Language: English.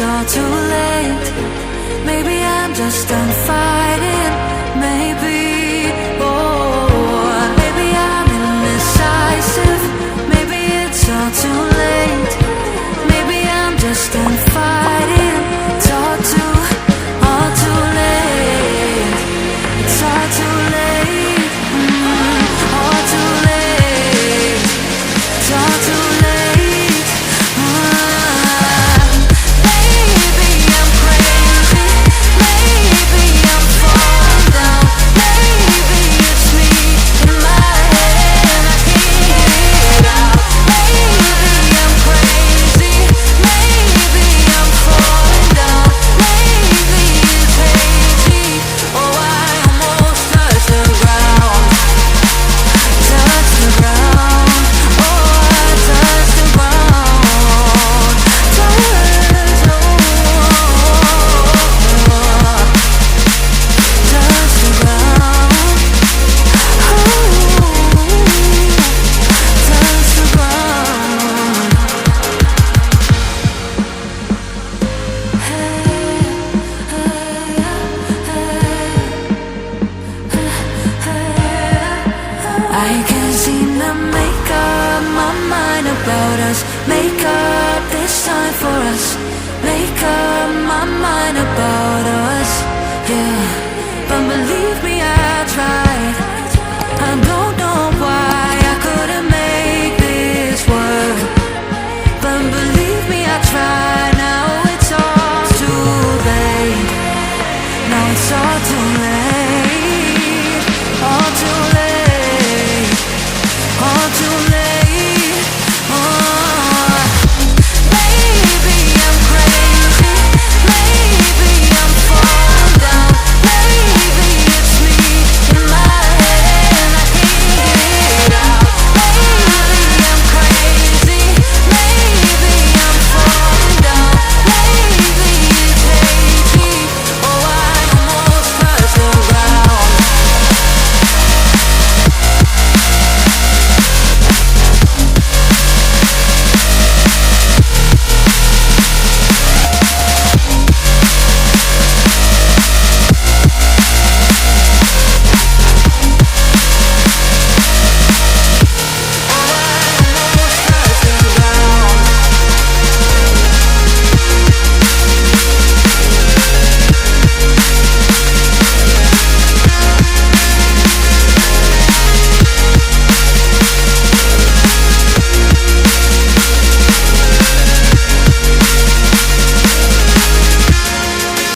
all too late. Maybe I'm just done fighting. Maybe, oh, maybe I'm indecisive. Maybe it's all too late. Maybe I'm just done fighting. It's all too late. It's all too late. All too late. It's all too late. Maybe I'm crazy. Maybe I'm falling down. Maybe it's me in my head. I can't get it out. Maybe I'm crazy. Maybe I'm falling down. Maybe it's hazy. Oh, I almost touched the ground. Touch the ground. Oh, I touched the ground. Touch the ground. Touch the ground. I can't seem to make up my mind about us. Make up this time for us. Make up my mind about us. Yeah, but believe me, I tried. I don't know why I couldn't make this work. But believe me, I tried. Now it's all too late. Now it's all too late.